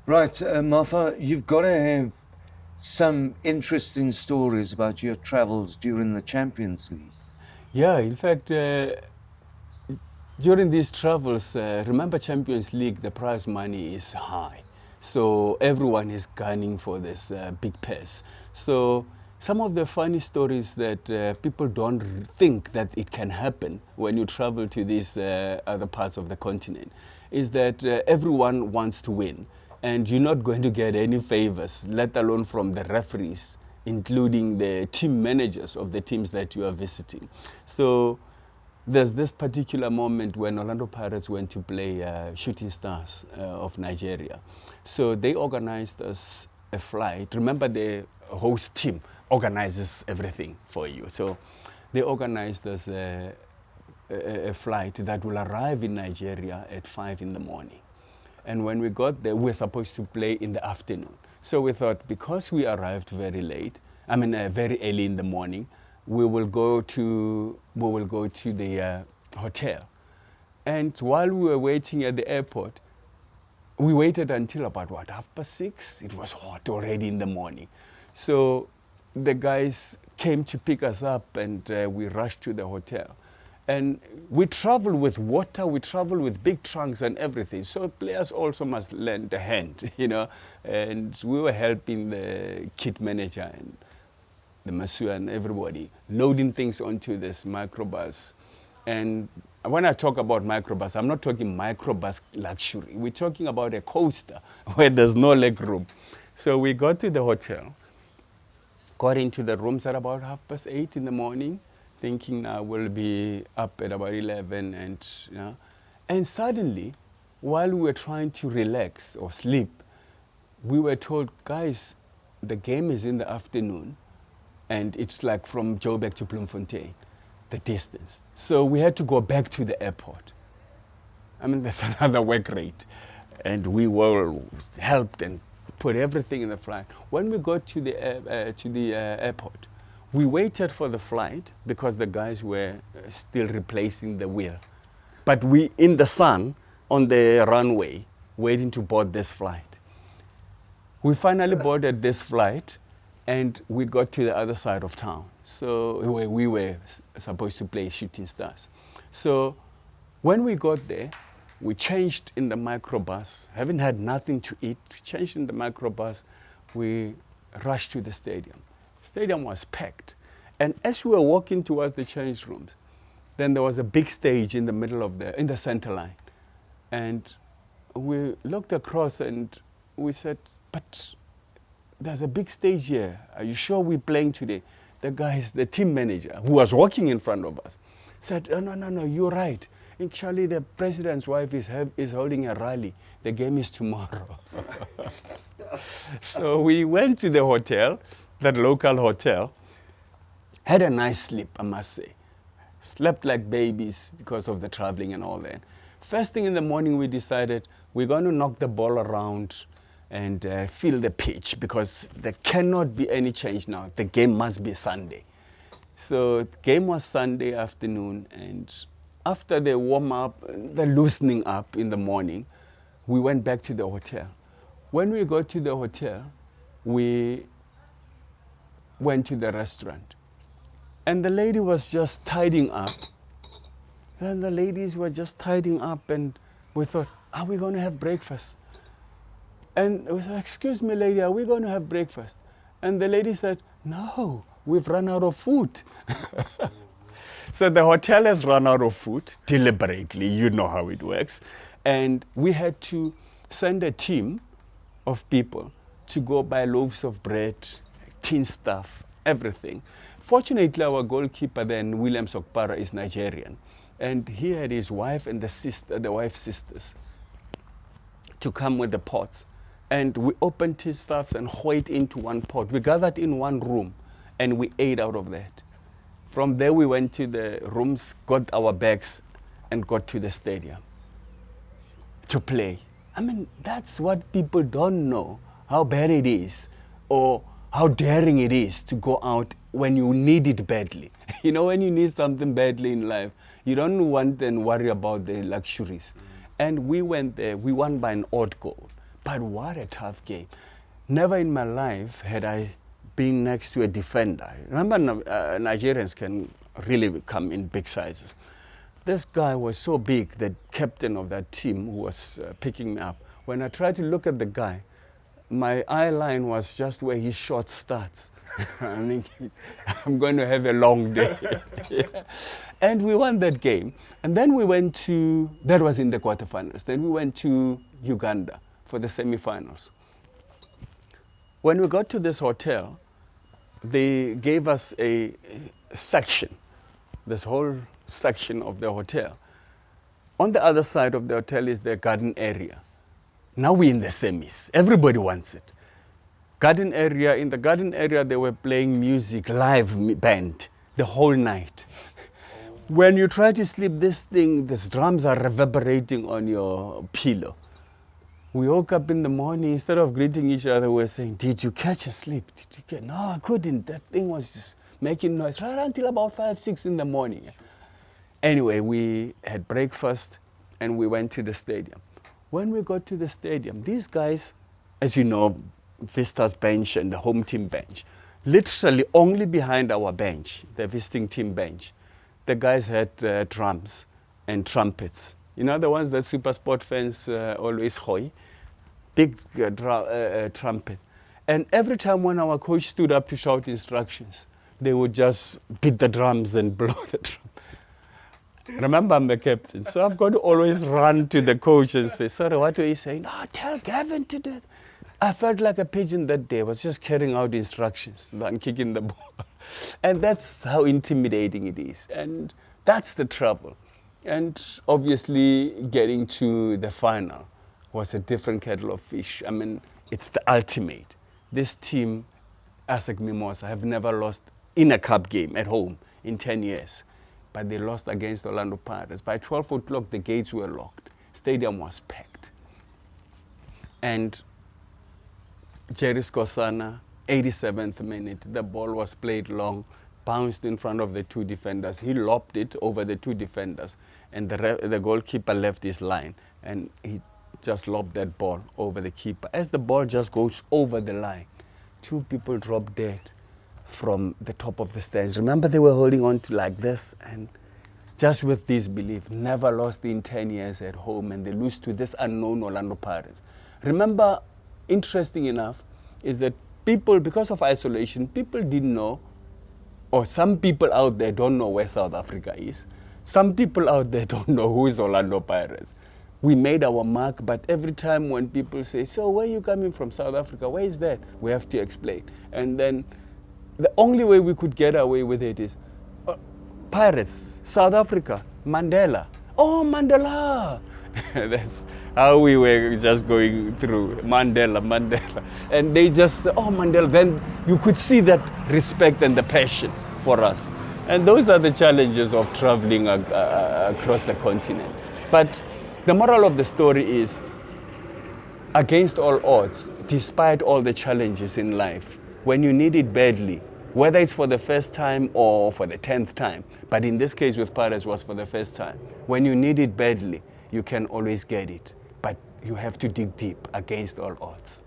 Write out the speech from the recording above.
Right, Martha, you've got to have some interesting stories about your travels during the Champions League. Yeah, in fact, during these travels, remember Champions League, the prize money is high. So everyone is gunning for this big purse. So some of the funny stories that people don't think that it can happen when you travel to these other parts of the continent is that everyone wants to win. And you're not going to get any favors, let alone from the referees, including the team managers of the teams that you are visiting. So there's this particular moment when Orlando Pirates went to play Shooting Stars of Nigeria. So they organized us a flight. Remember, the host team organizes everything for you. So they organized us a flight that will arrive in Nigeria at 5 in the morning. And when we got there, we were supposed to play in the afternoon. So we thought, because we arrived very late, very early in the morning, we will go to the hotel. And while we were waiting at the airport, we waited until about 6:30. It was hot already in the morning. So the guys came to pick us up, and we rushed to the hotel. And we travel with water, we travel with big trunks and everything. So players also must lend a hand, And we were helping the kit manager and the masseur and everybody, loading things onto this microbus. And when I talk about microbus, I'm not talking microbus luxury. We're talking about a coaster where there's no leg room. So we got to the hotel, got into the rooms at about 8:30 in the morning, thinking now we'll be up at about 11 and suddenly, while we were trying to relax or sleep, we were told, guys, the game is in the afternoon and it's like from Joburg to Bloemfontein, the distance. So we had to go back to the airport. That's another work rate. And we were helped and put everything in the flight. When we got to the airport, we waited for the flight because the guys were still replacing the wheel. But we, in the sun, on the runway, waiting to board this flight. We finally boarded this flight, and we got to the other side of town. So we were supposed to play Shooting Stars. So when we got there, we changed in the microbus, having had nothing to eat, we changed in the microbus, we rushed to the stadium. Stadium was packed. And as we were walking towards the change rooms, then there was a big stage in the middle of in the center line. And we looked across and we said, but there's a big stage here. Are you sure we're playing today? The team manager, who was walking in front of us, said, oh, no, you're right. Actually, the president's wife is holding a rally. The game is tomorrow. So we went to the hotel, that local hotel, had a nice sleep, I must say. Slept like babies because of the traveling and all that. First thing in the morning, we decided we're going to knock the ball around and feel the pitch because there cannot be any change now. The game must be Sunday. So the game was Sunday afternoon, and after the warm-up, the loosening up in the morning, we went back to the hotel. When we got to the hotel, we went to the restaurant. And the lady was just tidying up. And the ladies were just tidying up, and we thought, are we going to have breakfast? And we said, excuse me, lady, are we going to have breakfast? And the lady said, no, we've run out of food. So the hotel has run out of food deliberately. You know how it works. And we had to send a team of people to go buy loaves of bread, tin stuff, everything. Fortunately, our goalkeeper then, William Sokpara, is Nigerian. And he had his wife and the wife's sisters to come with the pots. And we opened his stuffs and hoed into one pot. We gathered in one room and we ate out of that. From there, we went to the rooms, got our bags, and got to the stadium to play. That's what people don't know, how bad it is, or how daring it is to go out when you need it badly. When you need something badly in life, you don't want and worry about the luxuries. And we went there, we won by an odd goal. But what a tough game. Never in my life had I been next to a defender. Remember, Nigerians can really come in big sizes. This guy was so big, the captain of that team who was picking me up. When I tried to look at the guy, my eye line was just where his shot starts. I'm thinking, I'm going to have a long day. Yeah. And we won that game. And then we went to, that was in the quarterfinals. Then we went to Uganda for the semifinals. When we got to this hotel, they gave us a section, this whole section of the hotel. On the other side of the hotel is the garden area. Now we're in the semis. Everybody wants it. Garden area, in the garden area, they were playing music, live band, the whole night. When you try to sleep, these drums are reverberating on your pillow. We woke up in the morning, instead of greeting each other, we were saying, did you catch a sleep? Did you get? No, I couldn't. That thing was just making noise right until about 5, 6 in the morning. Anyway, we had breakfast and we went to the stadium. When we got to the stadium, these guys, as you know, Vista's bench and the home team bench, literally only behind our bench, the visiting team bench, the guys had drums and trumpets. You know, the ones that Super Sport fans always hoy, big trumpet. And every time when our coach stood up to shout instructions, they would just beat the drums and blow the drum. Remember, I'm the captain, so I've got to always run to the coach and say, sorry, what are you saying? No, tell Gavin to do it. I felt like a pigeon that day. I was just carrying out instructions and kicking the ball. And that's how intimidating it is. And that's the trouble. And obviously, getting to the final was a different kettle of fish. I mean, it's the ultimate. This team, ASEC Mimosa, have never lost in a cup game at home in 10 years. But they lost against Orlando Pirates. By 12 o'clock, the gates were locked. Stadium was packed. And Jerry Skosana, 87th minute, the ball was played long, bounced in front of the 2 defenders. He lobbed it over the 2 defenders, and the goalkeeper left his line, and he just lobbed that ball over the keeper. As the ball just goes over the line, 2 people drop dead from the top of the stands. Remember, they were holding on to like this, and just with this belief, never lost in 10 years at home, and they lose to this unknown Orlando Pirates. Remember, interesting enough, is that people, because of isolation, people didn't know, or some people out there don't know where South Africa is. Some people out there don't know who is Orlando Pirates. We made our mark, but every time when people say, so where are you coming from, South Africa? Where is that? We have to explain. And then the only way we could get away with it is, Pirates, South Africa, Mandela. Oh, Mandela. That's how we were just going through, Mandela. And they just, oh, Mandela. Then you could see that respect and the passion for us. And those are the challenges of traveling across the continent. But the moral of the story is, against all odds, despite all the challenges in life, when you need it badly, whether it's for the first time or for the 10th time, but in this case with Pirates was for the first time, when you need it badly, you can always get it, but you have to dig deep against all odds.